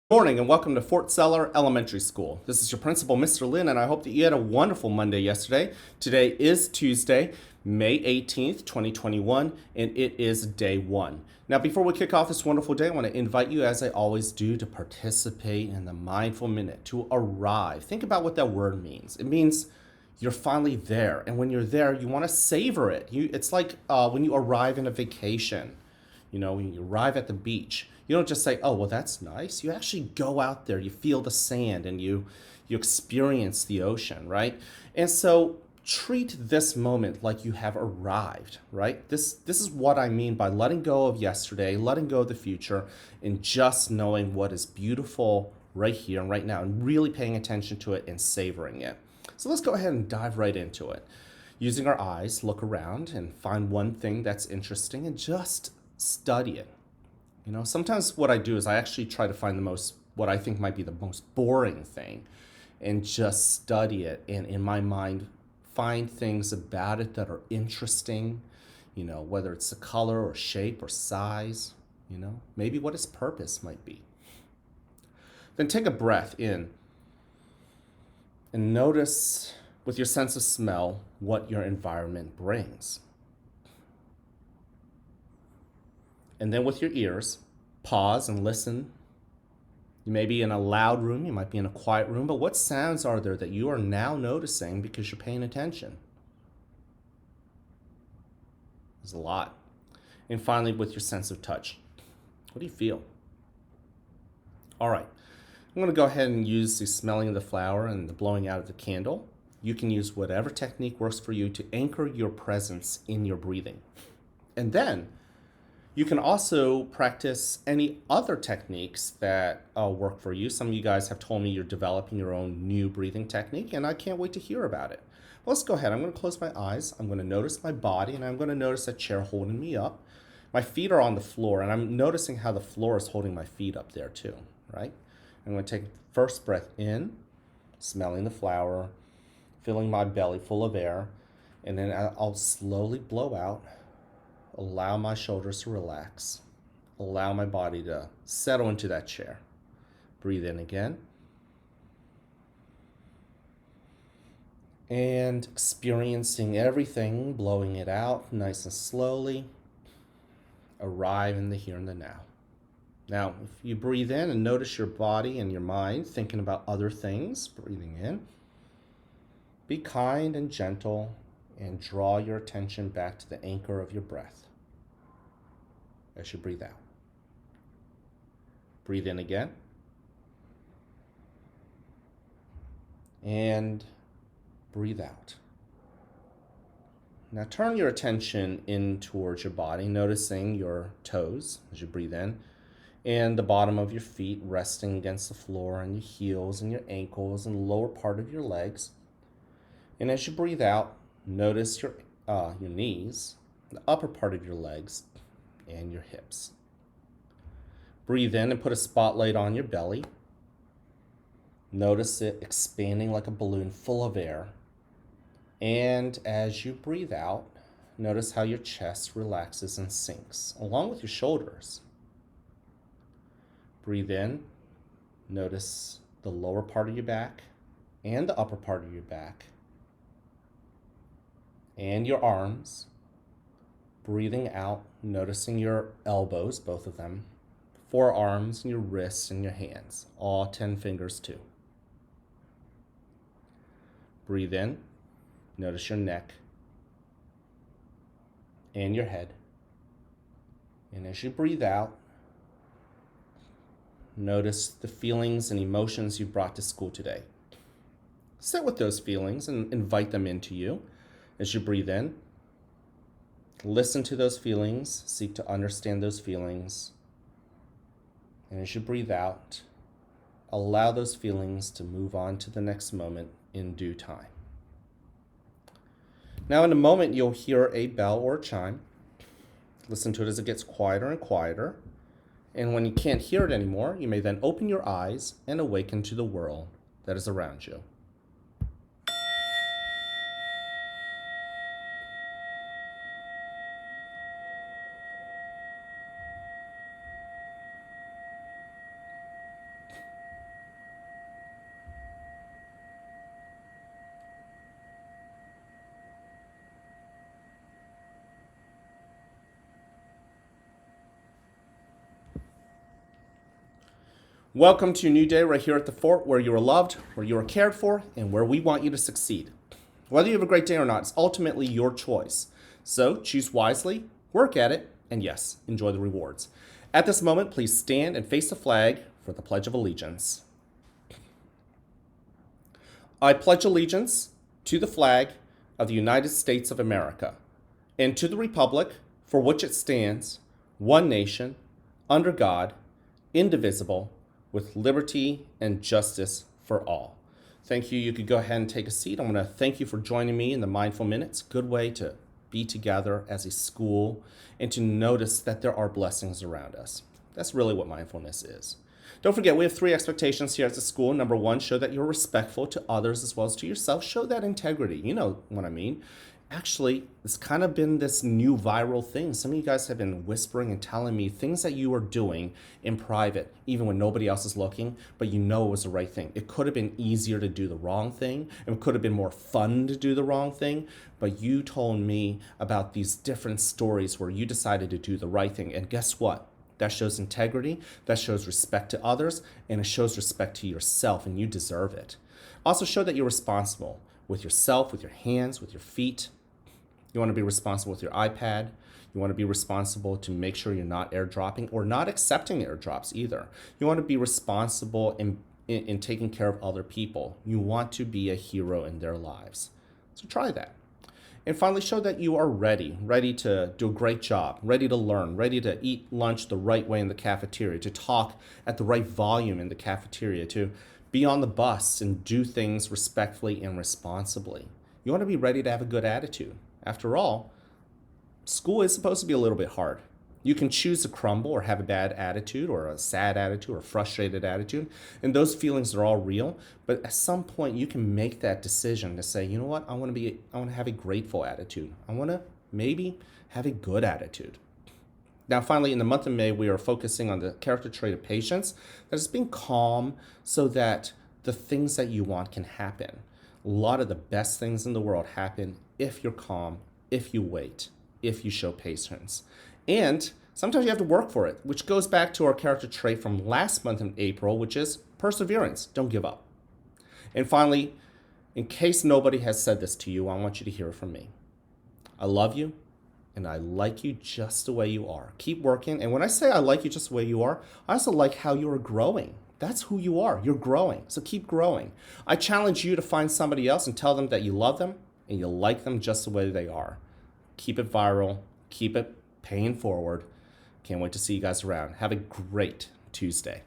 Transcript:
Morning and welcome to Fort Seller Elementary School. This is your principal, Mr. Lin, and I hope that you had a wonderful Monday yesterday. Today is Tuesday, May 18th, 2021, and it is day one. Now, before we kick off this wonderful day, I want to invite you, as I always do, to participate in the Mindful Minute, to arrive. Think about what that word means. It means you're finally there, and when you're there, you want to savor it. It's like when you arrive in a vacation. You know, when you arrive at the beach, you don't just say, oh, well, that's nice. You actually go out there, you feel the sand, and you experience the ocean, right? And so treat this moment like you have arrived, right? This is what I mean by letting go of yesterday, letting go of the future, and just knowing what is beautiful right here and right now, and really paying attention to it and savoring it. So let's go ahead and dive right into it. Using our eyes, look around and find one thing that's interesting and just study it. You know, sometimes what I do is I actually try to find what I think might be the most boring thing and just study it, and in my mind find things about it that are interesting, you know, whether it's the color or shape or size, you know, maybe what its purpose might be. Then take a breath in and notice with your sense of smell what your environment brings. And then with your ears, pause and listen. You may be in a loud room, you might be in a quiet room, but what sounds are there that you are now noticing because you're paying attention? There's a lot. And finally, with your sense of touch, what do you feel? All right, I'm going to go ahead and use the smelling of the flower and the blowing out of the candle. You can use whatever technique works for you to anchor your presence in your breathing. And then you can also practice any other techniques that work for you. Some of you guys have told me you're developing your own new breathing technique, and I can't wait to hear about it. Well, let's go ahead. I'm going to close my eyes. I'm going to notice my body, and I'm going to notice a chair holding me up. My feet are on the floor, and I'm noticing how the floor is holding my feet up there too, right? I'm going to take first breath in, smelling the flower, filling my belly full of air, and then I'll slowly blow out. Allow my shoulders to relax. Allow my body to settle into that chair. Breathe in again. And experiencing everything, blowing it out nice and slowly. Arrive in the here and the now. Now, if you breathe in and notice your body and your mind thinking about other things, breathing in, be kind and gentle and draw your attention back to the anchor of your breath as you breathe out. Breathe in again. And breathe out. Now turn your attention in towards your body, noticing your toes as you breathe in, and the bottom of your feet resting against the floor, and your heels and your ankles and the lower part of your legs. And as you breathe out, notice your knees, the upper part of your legs, and your hips. Breathe in and put a spotlight on your belly. Notice it expanding like a balloon full of air. And as you breathe out, notice how your chest relaxes and sinks, along with your shoulders. Breathe in, notice the lower part of your back and the upper part of your back and your arms. Breathing out, noticing your elbows, both of them, forearms, and your wrists and your hands, all 10 fingers too. Breathe in, notice your neck and your head. And as you breathe out, notice the feelings and emotions you brought to school today. Sit with those feelings and invite them into you as you breathe in. Listen to those feelings, seek to understand those feelings. And as you breathe out, allow those feelings to move on to the next moment in due time. Now in a moment, you'll hear a bell or a chime. Listen to it as it gets quieter and quieter. And when you can't hear it anymore, you may then open your eyes and awaken to the world that is around you. Welcome to a new day right here at the fort where you are loved, where you are cared for, and where we want you to succeed. Whether you have a great day or not, it's ultimately your choice. So choose wisely, work at it, and yes, enjoy the rewards. At this moment, please stand and face the flag for the Pledge of Allegiance. I pledge allegiance to the flag of the United States of America and to the republic for which it stands, one nation, under God, indivisible, with liberty and justice for all. Thank you. You could go ahead and take a seat. I'm going to thank you for joining me in the Mindful Minutes. Good way to be together as a school and to notice that there are blessings around us. That's really what mindfulness is. Don't forget, we have 3 expectations here at the school. Number 1, show that you're respectful to others as well as to yourself. Show that integrity. You know what I mean. Actually, it's kind of been this new viral thing. Some of you guys have been whispering and telling me things that you are doing in private, even when nobody else is looking, but you know it was the right thing. It could have been easier to do the wrong thing. It could have been more fun to do the wrong thing, but you told me about these different stories where you decided to do the right thing. And guess what? That shows integrity, that shows respect to others, and it shows respect to yourself, and you deserve it. Also show that you're responsible with yourself, with your hands, with your feet. You want to be responsible with your iPad. You want to be responsible to make sure you're not airdropping or not accepting airdrops either. You want to be responsible in taking care of other people. You want to be a hero in their lives. So try that. And finally, show that you are ready to do a great job, ready to learn, ready to eat lunch the right way in the cafeteria, to talk at the right volume in the cafeteria, to be on the bus and do things respectfully and responsibly. You want to be ready to have a good attitude. After all, school is supposed to be a little bit hard. You can choose to crumble or have a bad attitude or a sad attitude or a frustrated attitude, and those feelings are all real, but at some point you can make that decision to say, you know what, I want to have a grateful attitude. I want to maybe have a good attitude. Now, finally, in the month of May, we are focusing on the character trait of patience, that is being calm so that the things that you want can happen. A lot of the best things in the world happen if you're calm, if you wait, if you show patience. And sometimes you have to work for it, which goes back to our character trait from last month in April, which is perseverance. Don't give up. And finally, in case nobody has said this to you, I want you to hear it from me. I love you, and I like you just the way you are. Keep working. And when I say I like you just the way you are, I also like how you are growing. That's who you are. You're growing. So keep growing. I challenge you to find somebody else and tell them that you love them and you like them just the way they are. Keep it viral. Keep it paying forward. Can't wait to see you guys around. Have a great Tuesday.